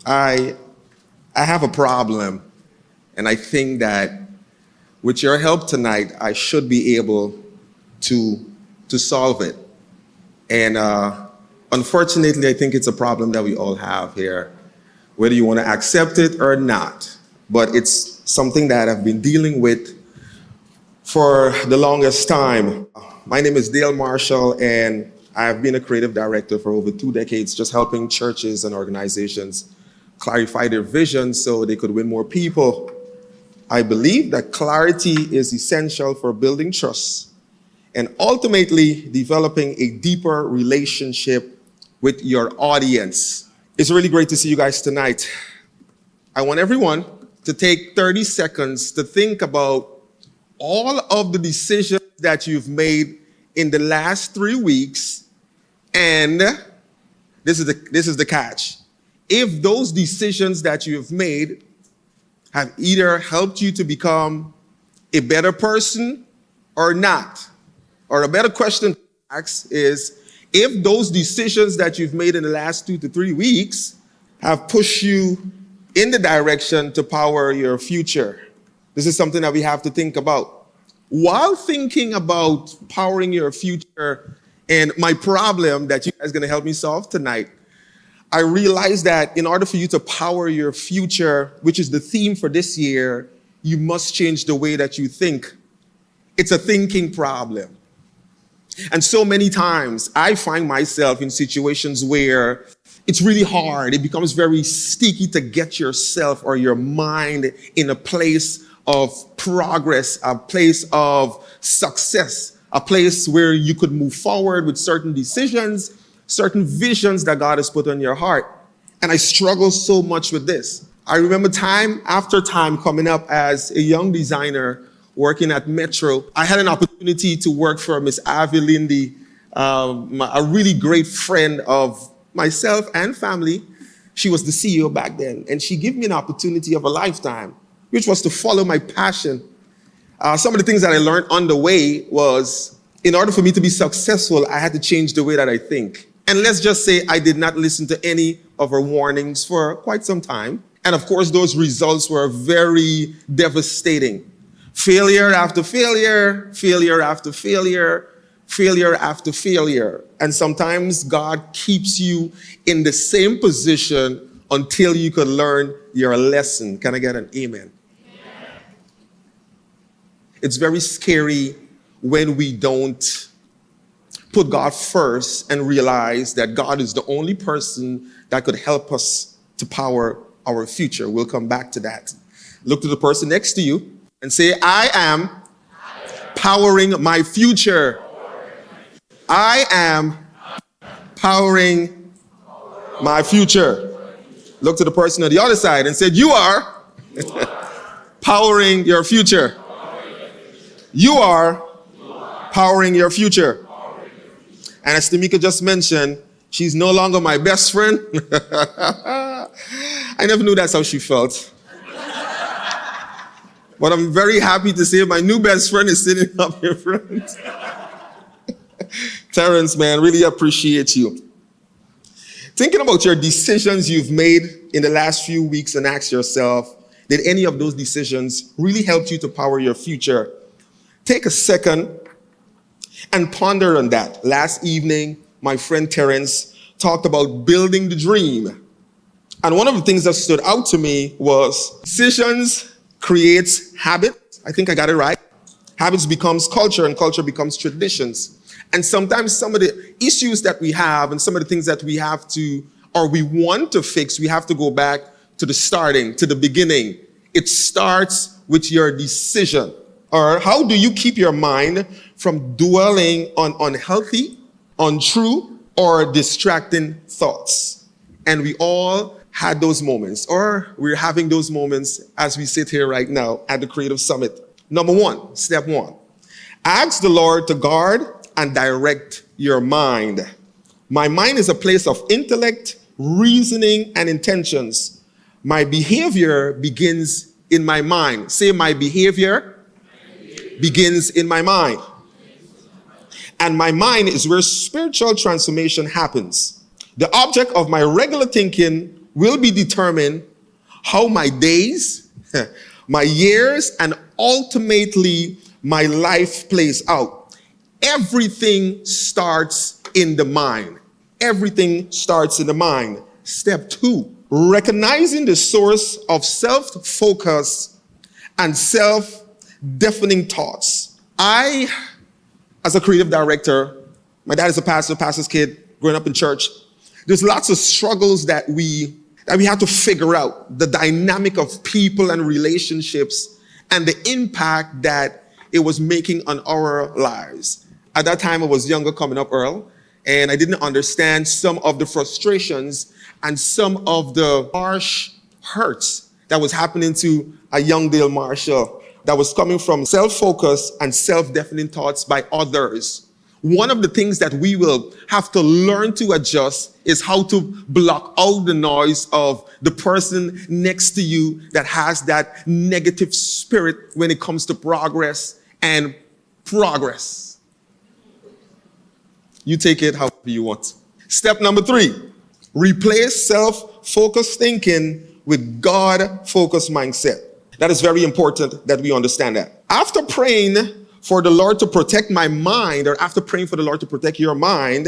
I have a problem, and I think that with your help tonight, I should be able to solve it. And unfortunately, I think it's a problem that we all have here, whether you want to accept it or not. But it's something that I've been dealing with for the longest time. My name is Dale Marshall, and I've been a creative director for over 2 decades, just helping churches and organizations clarify their vision so they could win more people. I believe that clarity is essential for building trust and ultimately developing a deeper relationship with your audience. It's really great to see you guys tonight. I want everyone to take 30 seconds to think about all of the decisions that you've made in the last 3 weeks, and this is the catch. If those decisions that you have made have either helped you to become a better person or not, or a better question to ask is, if those decisions that you've made in the last 2 to 3 weeks have pushed you in the direction to power your future. This is something that we have to think about. While thinking about powering your future and my problem that you guys are going to help me solve tonight, I realized that in order for you to power your future, which is the theme for this year, you must change the way that you think. It's a thinking problem. And so many times I find myself in situations where it's really hard. It becomes very sticky to get yourself or your mind in a place of progress, a place of success, a place where you could move forward with certain decisions, certain visions that God has put on your heart. And I struggle so much with this. I remember time after time coming up as a young designer working at Metro. I had an opportunity to work for Miss Avi Lindy, a really great friend of myself and family. She was the CEO back then, and she gave me an opportunity of a lifetime, which was to follow my passion. Some of the things that I learned on the way was, in order for me to be successful, I had to change the way that I think. And let's just say I did not listen to any of her warnings for quite some time. And of course, those results were very devastating. Failure after failure, failure after failure, failure after failure. And sometimes God keeps you in the same position until you can learn your lesson. Can I get an amen? Yeah. It's very scary when we don't put God first and realize that God is the only person that could help us to power our future. We'll come back to that. Look to the person next to you and say, I am powering my future. I am powering my future. Look to the person on the other side and say, you are powering your future. You are powering your future. And as Tamika just mentioned, she's no longer my best friend. I never knew that's how she felt. But I'm very happy to say my new best friend is sitting up here front. Terrence, man, really appreciate you. Thinking about your decisions you've made in the last few weeks and ask yourself, did any of those decisions really help you to power your future? Take a second and ponder on that. Last evening, my friend Terrence talked about building the dream. And one of the things that stood out to me was decisions creates habit. I think I got it right. Habits becomes culture, and culture becomes traditions. And sometimes some of the issues that we have and some of the things that we have to, or we want to fix, we have to go back to the starting, to the beginning. It starts with your decision. Or how do you keep your mind from dwelling on unhealthy, untrue, or distracting thoughts? And we all had those moments, or we're having those moments as we sit here right now at the Creative Summit. Number one, step one, ask the Lord to guard and direct your mind. My mind is a place of intellect, reasoning, and intentions. My behavior begins in my mind. Say, my behavior begins in my mind. And my mind is where spiritual transformation happens. The object of my regular thinking will be determined how my days, my years, and ultimately my life plays out. Everything starts in the mind. Everything starts in the mind. Step 2, recognizing the source of self-focus and self-deafening thoughts. I, as a creative director, my dad is a pastor's kid, growing up in church. There's lots of struggles that we have to figure out, the dynamic of people and relationships and the impact that it was making on our lives. At that time, I was younger, coming up, Earl, and I didn't understand some of the frustrations and some of the harsh hurts that was happening to a young Dale Marshall that was coming from self-focus and self-deafening thoughts by others. One of the things that we will have to learn to adjust is how to block out the noise of the person next to you that has that negative spirit when it comes to progress and progress. You take it however you want. Step number 3, replace self-focused thinking with God-focused mindset. That is very important that we understand that. After praying for the Lord to protect my mind, or after praying for the Lord to protect your mind,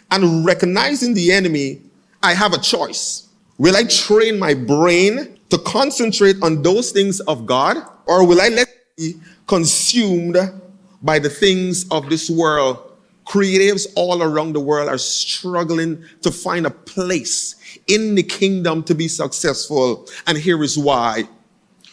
and recognizing the enemy, I have a choice. Will I train my brain to concentrate on those things of God, or will I let it be consumed by the things of this world? Creatives all around the world are struggling to find a place in the kingdom to be successful, and here is why.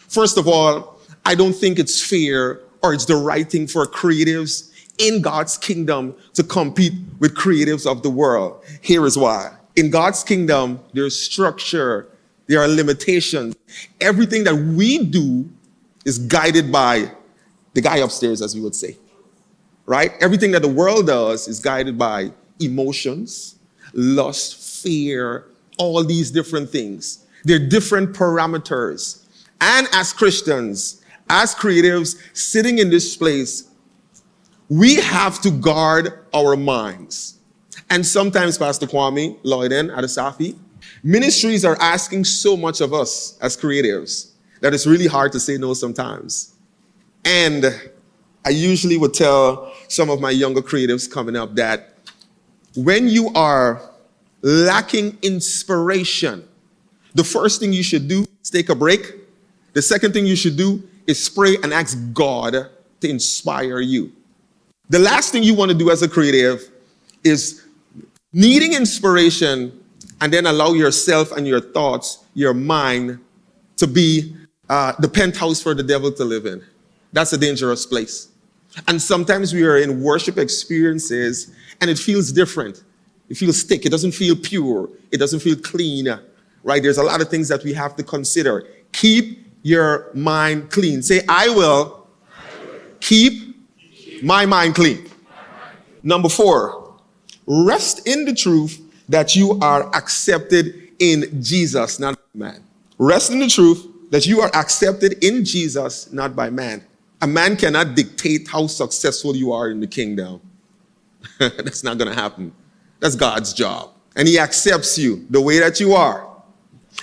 First of all, I don't think it's fair or it's the right thing for creatives in God's kingdom to compete with creatives of the world. Here is why. In God's kingdom, there's structure, there are limitations. Everything that we do is guided by the guy upstairs, as we would say, right? Everything that the world does is guided by emotions, lust, fear, all these different things. They're different parameters. And as Christians, as creatives sitting in this place, we have to guard our minds. And sometimes, Pastor Kwame, Lloyden, Adasafi, ministries are asking so much of us as creatives that it's really hard to say no sometimes. And I usually would tell some of my younger creatives coming up that when you are lacking inspiration, the first thing you should do is take a break. The second thing you should do is pray and ask God to inspire you. The last thing you want to do as a creative is needing inspiration and then allow yourself and your thoughts, your mind, to be the penthouse for the devil to live in. That's a dangerous place. And sometimes we are in worship experiences and it feels different. It feels thick. It doesn't feel pure. It doesn't feel clean, right? There's a lot of things that we have to consider. Keep your mind clean. Say, I will keep my mind clean. Number 4, rest in the truth that you are accepted in Jesus, not by man. Rest in the truth that you are accepted in Jesus, not by man. A man cannot dictate how successful you are in the kingdom. That's not going to happen. That's God's job. And he accepts you the way that you are.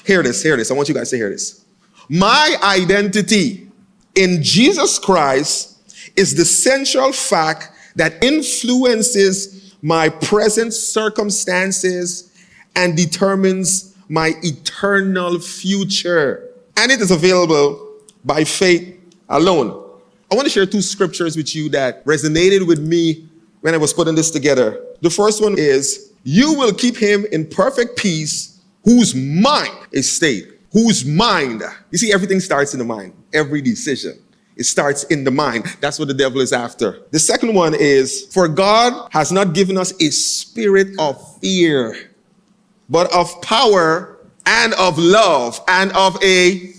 Hear this. I want you guys to hear this. My identity in Jesus Christ is the central fact that influences my present circumstances and determines my eternal future. And it is available by faith alone. I want to share 2 scriptures with you that resonated with me when I was putting this together. The first one is, you will keep him in perfect peace whose mind is stayed. Whose mind? You see, everything starts in the mind. Every decision. It starts in the mind. That's what the devil is after. The second one is, for God has not given us a spirit of fear, but of power and of love and of a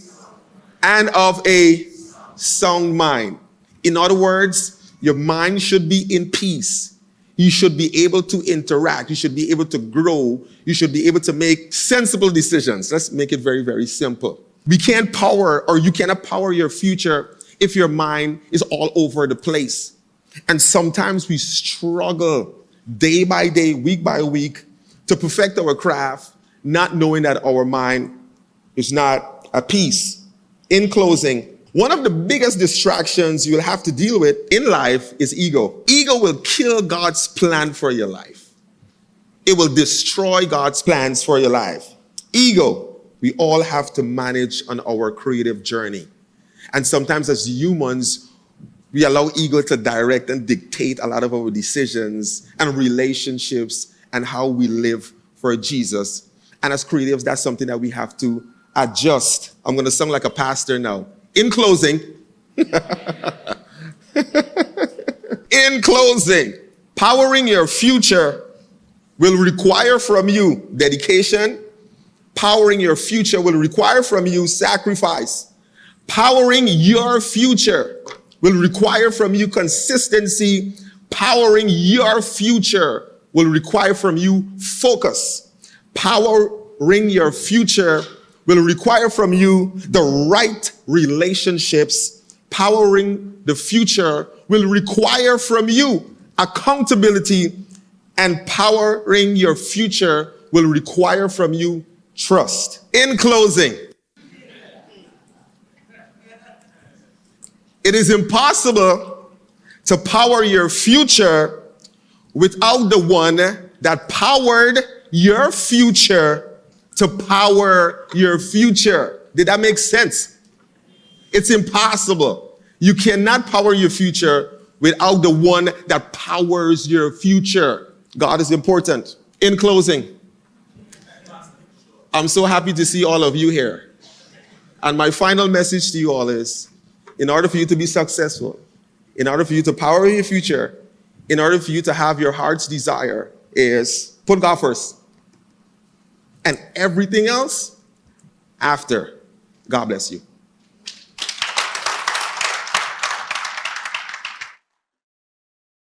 sound mind. In other words, your mind should be in peace. You should be able to interact. You should be able to grow. You should be able to make sensible decisions. Let's make it very, very simple. We can't power, or you cannot power your future if your mind is all over the place. And sometimes we struggle day by day, week by week, to perfect our craft, not knowing that our mind is not at peace. In closing, one of the biggest distractions you'll have to deal with in life is ego. Ego will kill God's plan for your life. It will destroy God's plans for your life. Ego, we all have to manage on our creative journey. And sometimes as humans, we allow ego to direct and dictate a lot of our decisions and relationships and how we live for Jesus. And as creatives, that's something that we have to adjust. I'm going to sound like a pastor now. In closing, powering your future will require from you dedication. Powering your future will require from you sacrifice. Powering your future will require from you consistency. Powering your future will require from you focus. Powering your future will require from you the right relationships. Powering the future will require from you accountability. And powering your future will require from you trust. In closing, it is impossible to power your future without the one that powered your future to power your future. Did that make sense? It's impossible. You cannot power your future without the one that powers your future. God is important. In closing, I'm so happy to see all of you here. And my final message to you all is, in order for you to be successful, in order for you to power your future, in order for you to have your heart's desire, is put God first. And everything else after. God bless you.